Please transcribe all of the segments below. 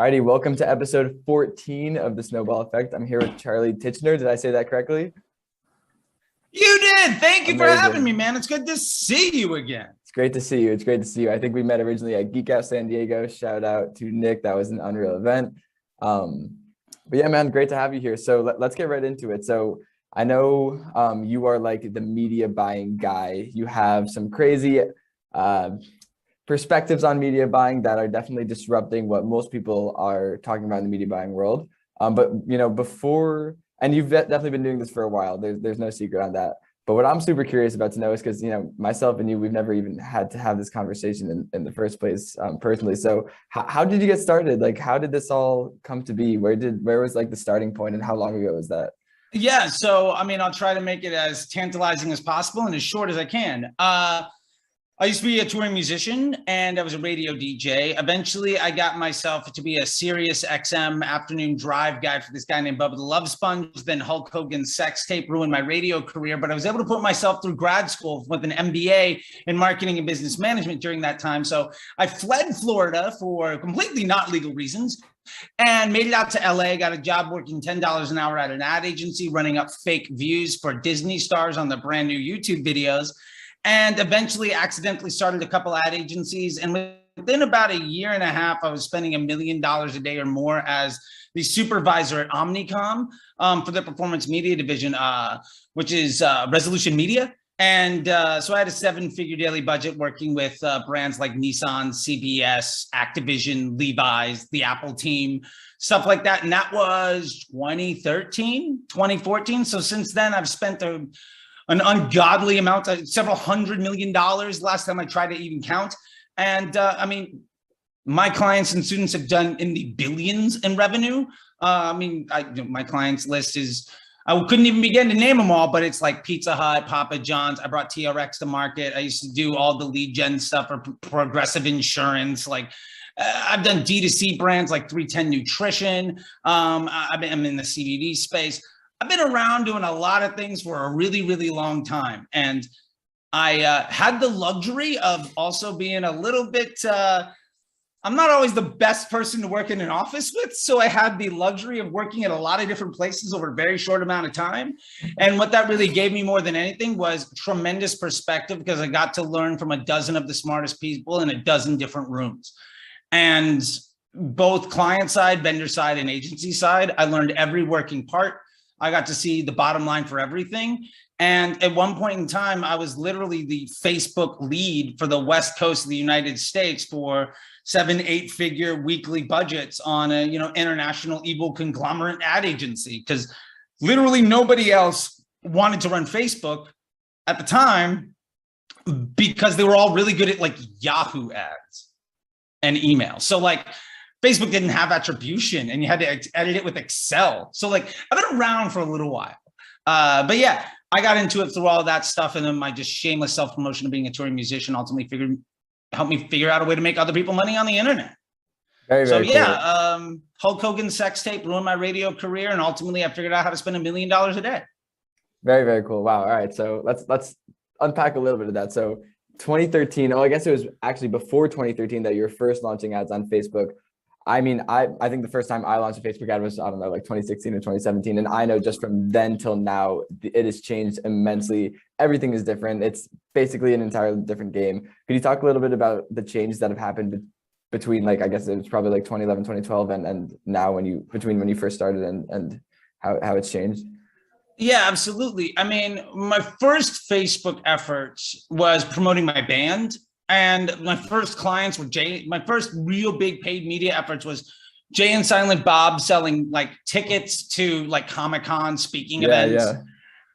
Alrighty, welcome to episode 14 of the Snowball Effect. I'm here with Charley Tichenor. Did I say that correctly? You did. Thank you Amazing. for having me, man. It's good to see you again. It's great to see you. It's great to see you. I think we met originally at Geek Out San Diego. Shout out to Nick. That was an unreal event. But yeah, man, great to have you here. So let's get right into it. So I know you are like the media buying guy. You have some crazy perspectives on media buying that are definitely disrupting what most people are talking about in the media buying world. But you know, before, and you've definitely been doing this for a while. There's no secret on that. But what I'm super curious about to know is because, you know, myself and you, we've never even had to have this conversation in the first place personally. So how did you get started? Like, how did this all come to be? Where was like the starting point, and how long ago was that? Yeah. So, I mean, I'll try to make it as tantalizing as possible and as short as I can. I used to be a touring musician and I was a radio DJ. Eventually, I got myself to be a Sirius XM afternoon drive guy for this guy named Bubba the Love Sponge. Then Hulk Hogan's sex tape ruined my radio career, but I was able to put myself through grad school with an MBA in marketing and business management during that time. So I fled Florida for completely not legal reasons and made it out to LA, got a job working $10 an hour at an ad agency, running up fake views for Disney stars on the brand new YouTube videos. And eventually accidentally started a couple ad agencies. And within about a year and a half, I was spending $1 million a day or more as the supervisor at Omnicom for the performance media division, which is Resolution Media. And so I had a 7-figure daily budget working with brands like Nissan, CBS, Activision, Levi's, the Apple team, stuff like that. And that was 2013, 2014. So since then, I've spent an ungodly amount, several $100 million last time I tried to even count. And I mean, my clients and students have done in the billions in revenue. My clients list is, I couldn't even begin to name them all, but it's like Pizza Hut, Papa John's. I brought TRX to market. I used to do all the lead gen stuff for Progressive Insurance. Like I've done D2C brands like 310 Nutrition. I'm in the CBD space. I've been around doing a lot of things for a really, really long time. And I had the luxury of also being a little bit, I'm not always the best person to work in an office with. So I had the luxury of working at a lot of different places over a very short amount of time. And what that really gave me more than anything was tremendous perspective, because I got to learn from a dozen of the smartest people in a dozen different rooms. And both client side, vendor side, and agency side, I learned every working part. I got to see the bottom line for everything. And at one point in time, I was literally the Facebook lead for the West Coast of the United States for 7-8-figure weekly budgets on a, international evil conglomerate ad agency, because literally nobody else wanted to run Facebook at the time because they were all really good at like Yahoo ads and email. So like, Facebook didn't have attribution and you had to edit it with Excel. So like I've been around for a little while. But yeah, I got into it through all of that stuff. And then my just shameless self-promotion of being a touring musician ultimately helped me figure out a way to make other people money on the internet. Very cool. Hulk Hogan's sex tape ruined my radio career. And ultimately I figured out how to spend $1 million a day. Very, very cool. Wow. All right. So let's unpack a little bit of that. So 2013, I guess it was actually before 2013 that you were first launching ads on Facebook. I mean, I think the first time I launched a Facebook ad was, I don't know, like 2016 or 2017. And I know just from then till now, it has changed immensely. Everything is different. It's basically an entirely different game. Could you talk a little bit about the changes that have happened between, like, I guess it was probably like 2011, 2012 and now between when you first started and how it's changed? Yeah, absolutely. I mean, my first Facebook efforts was promoting my band. And my first clients were my first real big paid media efforts was Jay and Silent Bob selling like tickets to like Comic-Con speaking events. Yeah.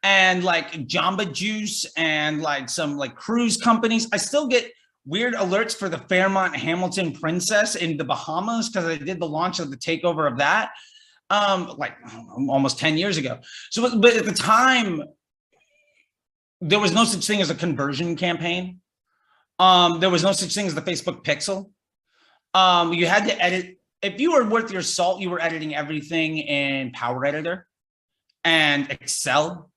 And like Jamba Juice and like some like cruise companies. I still get weird alerts for the Fairmont Hamilton Princess in the Bahamas because I did the launch of the takeover of that like almost 10 years ago. So, but at the time, there was no such thing as a conversion campaign. There was no such thing as the Facebook pixel. You had to edit. If you were worth your salt, you were editing everything in Power Editor and Excel.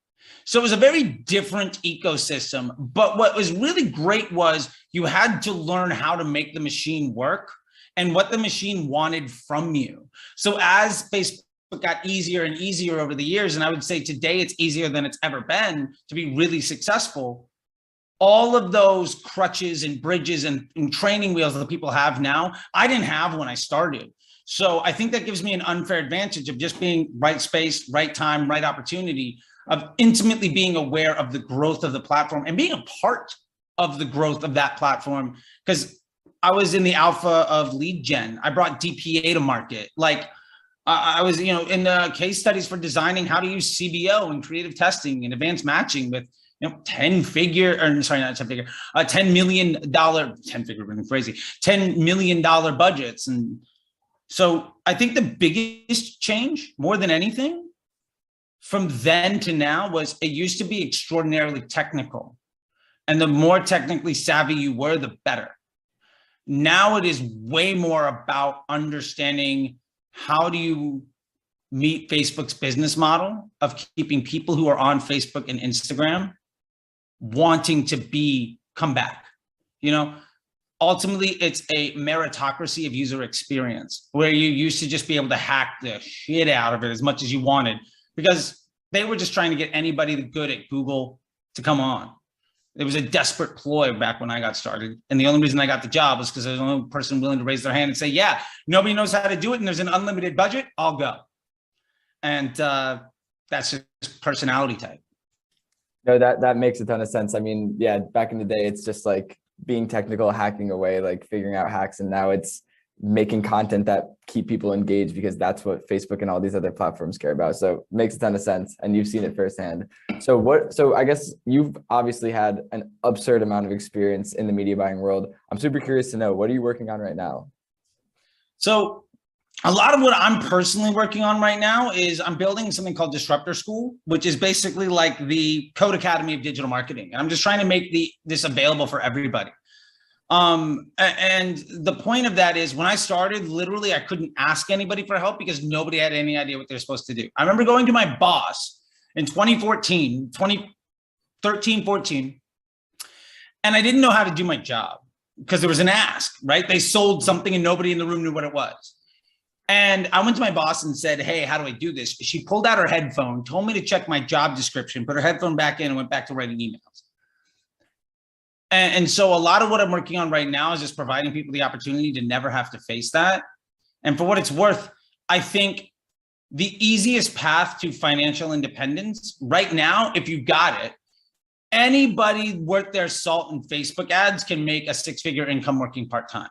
So it was a very different ecosystem. But what was really great was you had to learn how to make the machine work. and what the machine wanted from you. So as Facebook got easier and easier over the years, and I would say today it's easier than it's ever been to be really successful, all of those crutches and bridges and training wheels that people have now, I didn't have when I started. So I think that gives me an unfair advantage of just being right space, right time, right opportunity, of intimately being aware of the growth of the platform and being a part of the growth of that platform. Because I was in the alpha of lead gen. I brought DPA to market. Like I was, in the case studies for designing how to use CBO and creative testing and advanced matching with, $10 million, 10 figure, running crazy, $10 million budgets. And so I think the biggest change more than anything from then to now was it used to be extraordinarily technical. And the more technically savvy you were, the better. Now it is way more about understanding how do you meet Facebook's business model of keeping people who are on Facebook and Instagram wanting to come back. Ultimately, it's a meritocracy of user experience where you used to just be able to hack the shit out of it as much as you wanted because they were just trying to get anybody good at Google to come on. It was a desperate ploy back when I got started. And the only reason I got the job was because I was the only person willing to raise their hand and say, yeah, nobody knows how to do it and there's an unlimited budget, I'll go. And that's just personality type. No, that makes a ton of sense. I mean, yeah, back in the day, it's just like being technical, hacking away, like figuring out hacks. And now it's making content that keep people engaged because that's what Facebook and all these other platforms care about. So it makes a ton of sense. And you've seen it firsthand. So I guess you've obviously had an absurd amount of experience in the media buying world. I'm super curious to know, what are you working on right now? So a lot of what I'm personally working on right now is I'm building something called Disruptor School, which is basically like the Code Academy of digital marketing. And I'm just trying to make this available for everybody. And the point of that is when I started, literally, I couldn't ask anybody for help because nobody had any idea what they're supposed to do. I remember going to my boss in 2013, 14, and I didn't know how to do my job because there was an ask, right? They sold something and nobody in the room knew what it was. And I went to my boss and said, hey, how do I do this? She pulled out her headphone, told me to check my job description, put her headphone back in and went back to writing emails. And so a lot of what I'm working on right now is just providing people the opportunity to never have to face that. And for what it's worth, I think the easiest path to financial independence right now, if you got it, anybody worth their salt in Facebook ads can make a six-figure income working part-time.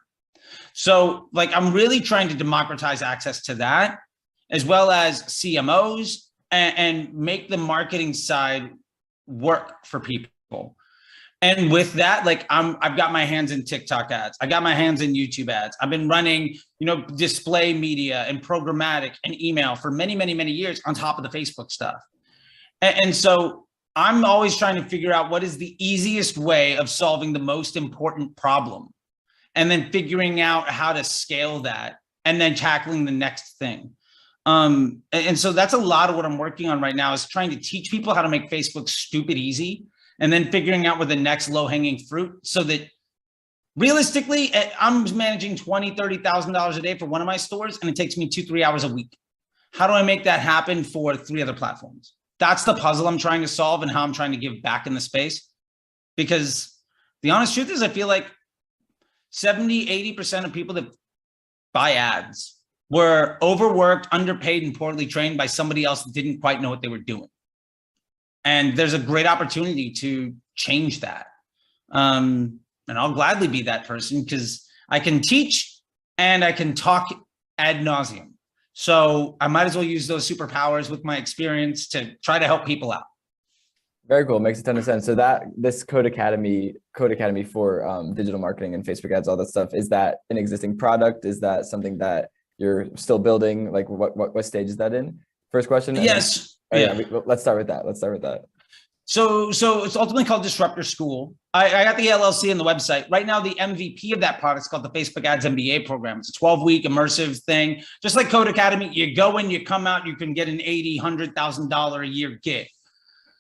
So like, I'm really trying to democratize access to that, as well as CMOs and make the marketing side work for people. And with that, like I've got my hands in TikTok ads. I got my hands in YouTube ads. I've been running, display media and programmatic and email for many, many, many years on top of the Facebook stuff. And so I'm always trying to figure out what is the easiest way of solving the most important problem, and then figuring out how to scale that and then tackling the next thing. And so that's a lot of what I'm working on right now, is trying to teach people how to make Facebook stupid easy, and then figuring out where the next low-hanging fruit, so that realistically, I'm managing $20,000, $30,000 a day for one of my stores, and it takes me 2-3 hours a week. How do I make that happen for 3 other platforms? That's the puzzle I'm trying to solve, and how I'm trying to give back in the space. Because the honest truth is, I feel like 70-80% of people that buy ads were overworked, underpaid, and poorly trained by somebody else that didn't quite know what they were doing. And there's a great opportunity to change that. And I'll gladly be that person, because I can teach and I can talk ad nauseum. So I might as well use those superpowers with my experience to try to help people out. Very cool. Makes a ton of sense. So this Code Academy for digital marketing and Facebook ads, all that stuff, is that an existing product? Is that something that you're still building? Like what stage is that in? First question. Yes. Let's start with that. So it's ultimately called Disruptor School. I got the LLC and the website. Right now, the MVP of that product is called the Facebook Ads MBA program. It's a 12-week immersive thing. Just like Code Academy, you go in, you come out, you can get an $80,000, $100,000 a year gig.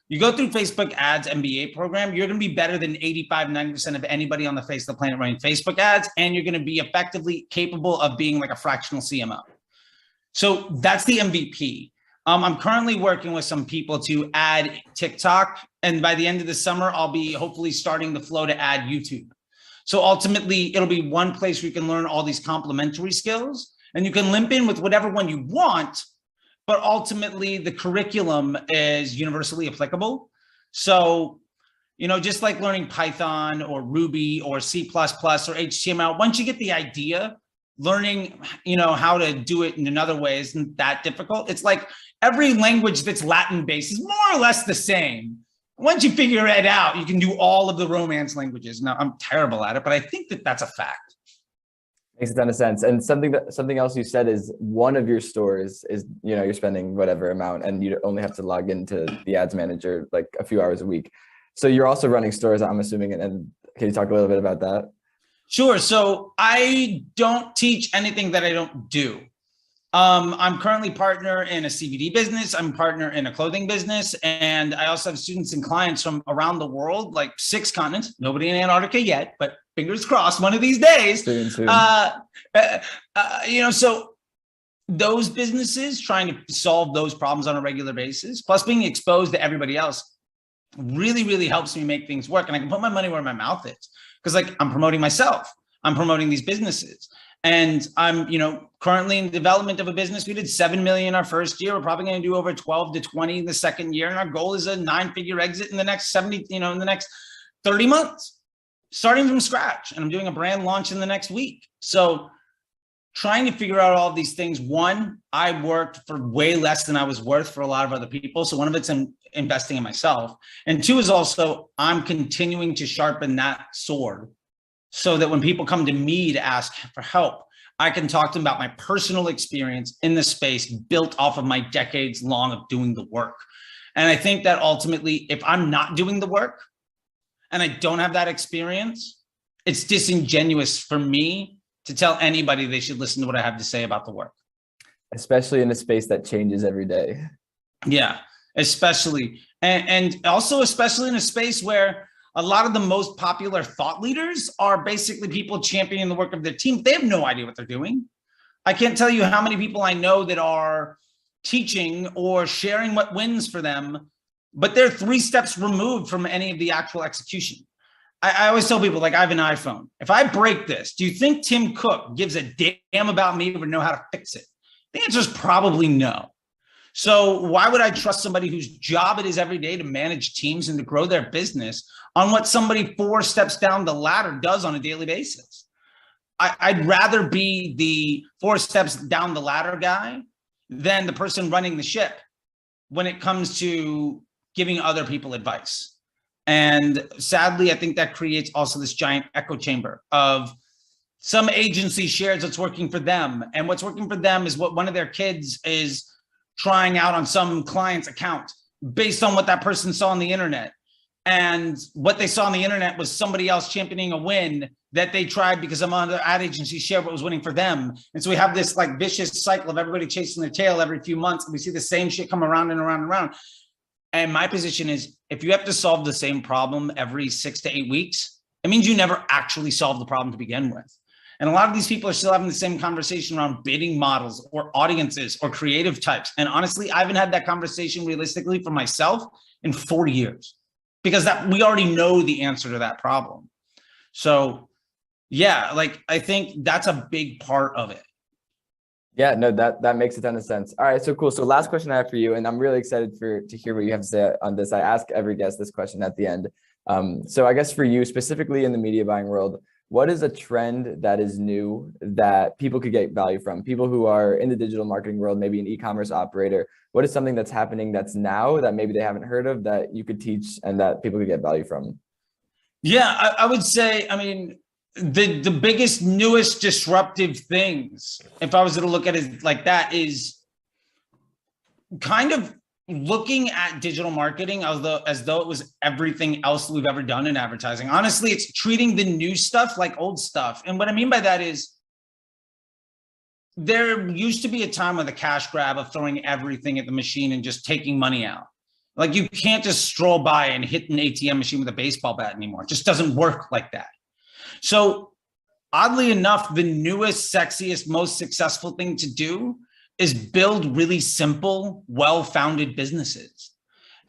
You go through Facebook ads MBA program, you're going to be better than 85-90% of anybody on the face of the planet running Facebook ads, and you're going to be effectively capable of being like a fractional CMO. So that's the MVP. I'm currently working with some people to add TikTok, and by the end of the summer, I'll be hopefully starting the flow to add YouTube. So ultimately, it'll be one place where you can learn all these complementary skills, and you can limp in with whatever one you want. But ultimately, the curriculum is universally applicable. So, just like learning Python or Ruby or C++ or HTML, once you get the idea, learning, how to do it in another way isn't that difficult. It's like every language that's Latin-based is more or less the same. Once you figure it out, you can do all of the Romance languages. Now, I'm terrible at it, but I think that that's a fact. Makes a ton of sense. And something else you said is one of your stores is, you're spending whatever amount and you only have to log into the ads manager like a few hours a week. So you're also running stores, I'm assuming. And can you talk a little bit about that? Sure. So I don't teach anything that I don't do. I'm currently partner in a CBD business. I'm partner in a clothing business. And I also have students and clients from around the world, like 6 continents, nobody in Antarctica yet, but fingers crossed one of these days. Soon. So those businesses trying to solve those problems on a regular basis, plus being exposed to everybody else really, really helps me make things work. And I can put my money where my mouth is because I'm promoting myself. I'm promoting these businesses. And I'm, currently in development of a business. We did 7 million our first year. We're probably going to do over 12 to 20 in the second year. And our goal is a 9-figure exit in the next 70, in the next 30 months, starting from scratch. And I'm doing a brand launch in the next week. So trying to figure out all of these things. One, I worked for way less than I was worth for a lot of other people. So one of it's investing in myself. And 2 is also I'm continuing to sharpen that sword so that when people come to me to ask for help, I can talk to them about my personal experience in the space built off of my decades long of doing the work. And I think that ultimately, if I'm not doing the work and I don't have that experience, it's disingenuous for me to tell anybody they should listen to what I have to say about the work. Especially in a space that changes every day. Yeah, especially. And also especially in a space where a lot of the most popular thought leaders are basically people championing the work of their team. They have no idea what they're doing. I can't tell you how many people I know that are teaching or sharing what wins for them, but they're 3 steps removed from any of the actual execution. I always tell people, like, I have an iPhone. If I break this, do you think Tim Cook gives a damn about me or know how to fix it? The answer is probably no. So why would I trust somebody whose job it is every day to manage teams and to grow their business on what somebody 4 steps down the ladder does on a daily basis? I'd rather be the 4 steps down the ladder guy than the person running the ship when it comes to giving other people advice. And sadly, I think that creates also this giant echo chamber of some agency shares what's working for them. And what's working for them is what one of their kids is trying out on some client's account based on what that person saw on the internet. And what they saw on the internet was somebody else championing a win that they tried because some other ad agency shared what was winning for them. And so we have this like vicious cycle of everybody chasing their tail every few months. And we see the same shit come around and around and around. And my position is, if you have to solve the same problem every 6 to 8 weeks, it means you never actually solved the problem to begin with. And a lot of these people are still having the same conversation around bidding models or audiences or creative types. And honestly, I haven't had that conversation realistically for myself in 40 years because we already know the answer to that problem. So yeah, like I think that's a big part of it. Yeah, no, that makes a ton of sense. All right, so cool. So last question I have for you, and I'm really excited to hear what you have to say on this. I ask every guest this question at the end. So I guess for you, specifically in the media buying world, what is a trend that is new that people could get value from? People who are in the digital marketing world, maybe an e-commerce operator, what is something that's happening that's now that maybe they haven't heard of that you could teach and that people could get value from? Yeah, I would say, I mean, the biggest, newest disruptive things, if I was to look at it like that, is kind of looking at digital marketing as though it was everything else that we've ever done in advertising. Honestly, it's treating the new stuff like old stuff. And what I mean by that is there used to be a time with a cash grab of throwing everything at the machine and just taking money out. Like you can't just stroll by and hit an ATM machine with a baseball bat anymore. It just doesn't work like that. So oddly enough, the newest, sexiest, most successful thing to do is build really simple, well-founded businesses.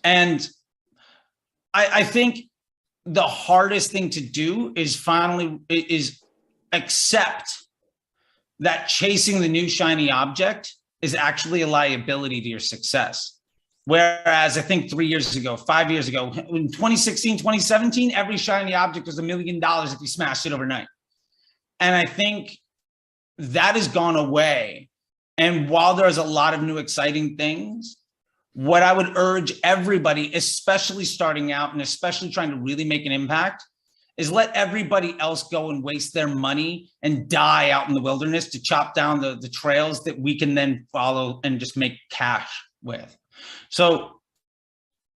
And I think the hardest thing to do is accept that chasing the new shiny object is actually a liability to your success. Whereas I think 3 years ago, 5 years ago, in 2016, 2017, every shiny object was $1 million if you smashed it overnight. And I think that has gone away. And while there's a lot of new exciting things, what I would urge everybody, especially starting out and especially trying to really make an impact, is let everybody else go and waste their money and die out in the wilderness to chop down the trails that we can then follow and just make cash with. So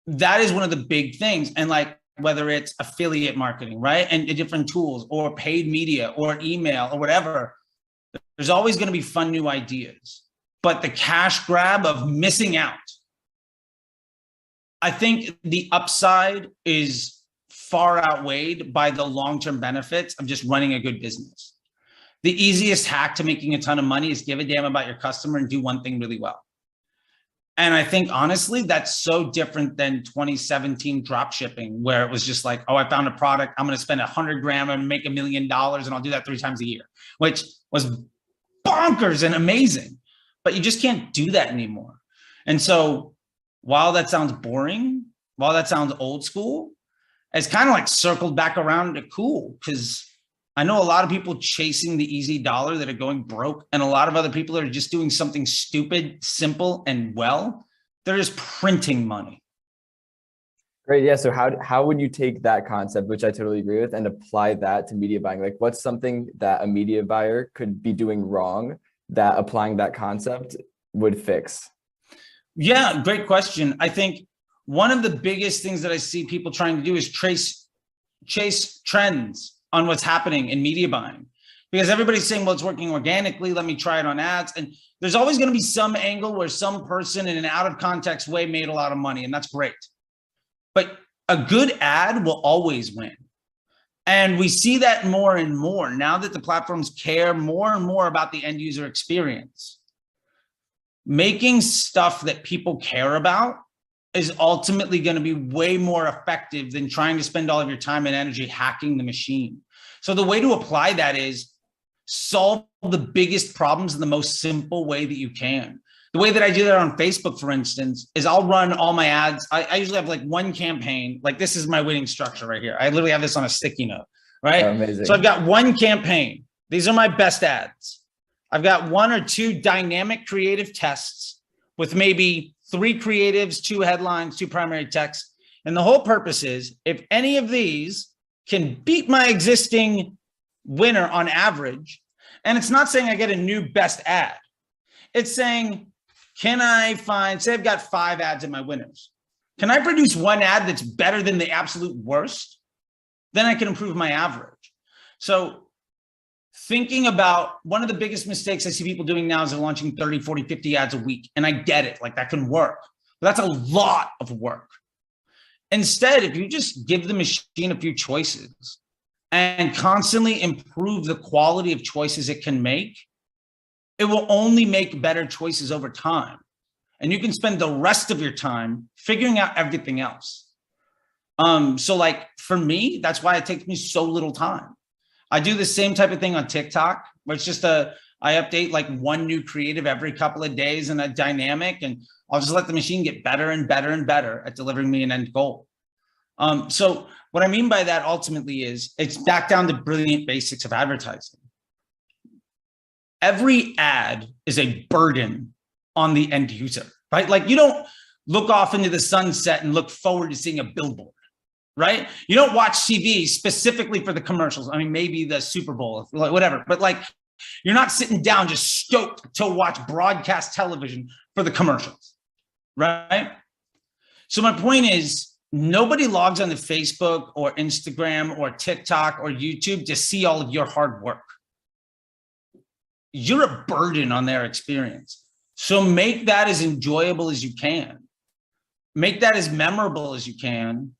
that is one of the big things. And like, whether it's affiliate marketing, right? And different tools or paid media or email or whatever, there's always going to be fun new ideas. But the cash grab of missing out, I think the upside is far outweighed by the long-term benefits of just running a good business. The easiest hack to making a ton of money is give a damn about your customer and do one thing really well. And I think, honestly, that's so different than 2017 drop shipping, where it was just like, oh, I found a product, I'm going to spend $100,000 and make $1 million, and I'll do that 3 times a year, which was bonkers and amazing. But you just can't do that anymore. And so while that sounds boring, while that sounds old school, it's kind of like circled back around to cool, because I know a lot of people chasing the easy dollar that are going broke, and a lot of other people that are just doing something stupid, simple, and well. They're just printing money. Great. Yeah. So how would you take that concept, which I totally agree with, and apply that to media buying? Like, what's something that a media buyer could be doing wrong that applying that concept would fix? Yeah, great question. I think one of the biggest things that I see people trying to do is chase trends on what's happening in media buying, because everybody's saying, well, it's working organically, let me try it on ads. And there's always going to be some angle where some person in an out of context way made a lot of money, and that's great. But a good ad will always win. And we see that more and more now that the platforms care more and more about the end user experience. Making stuff that people care about is ultimately going to be way more effective than trying to spend all of your time and energy hacking the machine. So the way to apply that is solve the biggest problems in the most simple way that you can. The way that I do that on Facebook, for instance, is I'll run all my ads. I usually have like one campaign. Like, this is my winning structure right here. I literally have this on a sticky note, right? Oh, amazing. So I've got one campaign. These are my best ads. I've got 1 or 2 dynamic creative tests with maybe 3 creatives, 2 headlines, 2 primary texts. And the whole purpose is, if any of these can beat my existing winner on average, and it's not saying I get a new best ad. It's saying, can I find, say I've got 5 ads in my winners. Can I produce one ad that's better than the absolute worst? Then I can improve my average. So thinking about one of the biggest mistakes I see people doing now is they're launching 30, 40, 50 ads a week. And I get it, like that can work, but that's a lot of work. Instead, if you just give the machine a few choices and constantly improve the quality of choices it can make, it will only make better choices over time. And you can spend the rest of your time figuring out everything else. So like for me, that's why it takes me so little time. I do the same type of thing on TikTok, where it's just I update like one new creative every couple of days and a dynamic, and I'll just let the machine get better and better and better at delivering me an end goal. So what I mean by that ultimately is it's back down to brilliant basics of advertising. Every ad is a burden on the end user, right? Like, you don't look off into the sunset and look forward to seeing a billboard, right? You don't watch TV specifically for the commercials. I mean, maybe the Super Bowl, whatever, but like, you're not sitting down just stoked to watch broadcast television for the commercials, right? So my point is, nobody logs on to Facebook or Instagram or TikTok or YouTube to see all of your hard work. You're a burden on their experience. So make that as enjoyable as you can. make that as memorable as you can,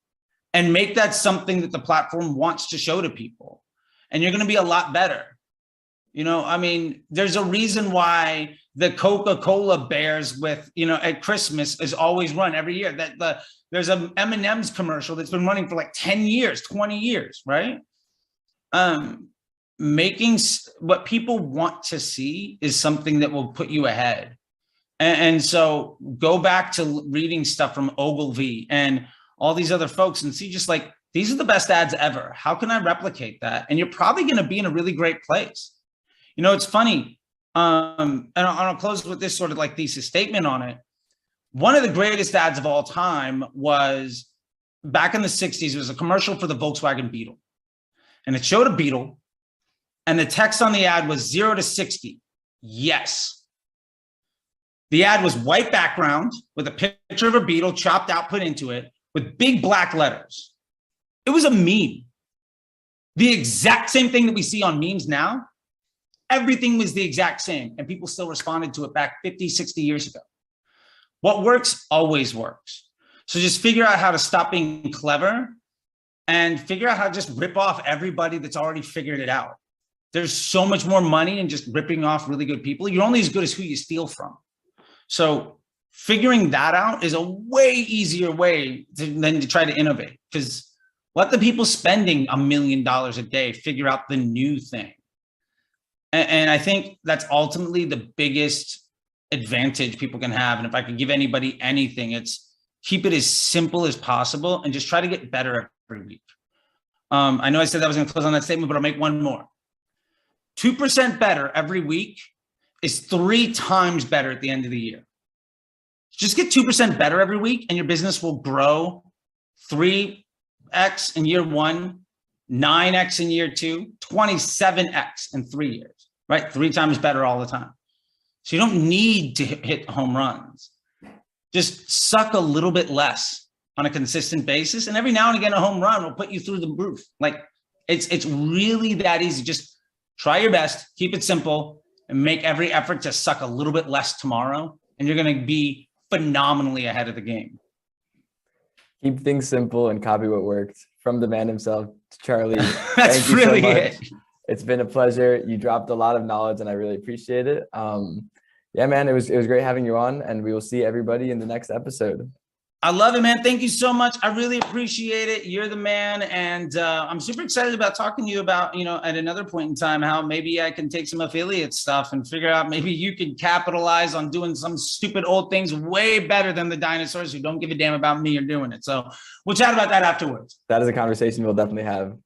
and make that something that the platform wants to show to people. And you're going to be a lot better. You know, I mean, there's a reason why the Coca-Cola bears with, you know, at Christmas is always run every year. There's a M&M's commercial that's been running for like 10 years, 20 years, right? Making what people want to see is something that will put you ahead. And so go back to reading stuff from Ogilvy and all these other folks and see just like, these are the best ads ever. How can I replicate that? And you're probably going to be in a really great place. You know, it's funny. And I'll close with this sort of like thesis statement on it. One of the greatest ads of all time was back in the 60s. It was a commercial for the Volkswagen Beetle. And it showed a Beetle. And the text on the ad was 0 to 60. Yes. The ad was white background with a picture of a Beetle chopped out, put into it with big black letters. It was a meme. The exact same thing that we see on memes now. Everything was the exact same. And people still responded to it back 50, 60 years ago. What works always works. So just figure out how to stop being clever and figure out how to just rip off everybody that's already figured it out. There's so much more money in just ripping off really good people. You're only as good as who you steal from. So figuring that out is a way easier way than to try to innovate, because let the people spending $1 million a day figure out the new thing. And I think that's ultimately the biggest advantage people can have. And if I could give anybody anything, it's keep it as simple as possible and just try to get better every week. I know I said that I was going to close on that statement, but I'll make one more. 2% better every week is 3 times better at the end of the year. Just get 2% better every week and your business will grow 3x in year 1, 9x in year 2, 27x in 3 years, right? 3 times better all the time. So you don't need to hit home runs. Just suck a little bit less on a consistent basis. And every now and again, a home run will put you through the roof. Like it's really that easy. Just try your best, keep it simple, and make every effort to suck a little bit less tomorrow. And you're going to be phenomenally ahead of the game. Keep things simple and copy what worked. From the man himself, Charley. That's really it. It's been a pleasure. You dropped a lot of knowledge and I really appreciate it. Yeah, man, it was great having you on, and we will see everybody in the next episode. I love it, man. Thank you so much. I really appreciate it. You're the man. And I'm super excited about talking to you about, you know, at another point in time, how maybe I can take some affiliate stuff and figure out maybe you can capitalize on doing some stupid old things way better than the dinosaurs who don't give a damn about me or doing it. So we'll chat about that afterwards. That is a conversation we'll definitely have.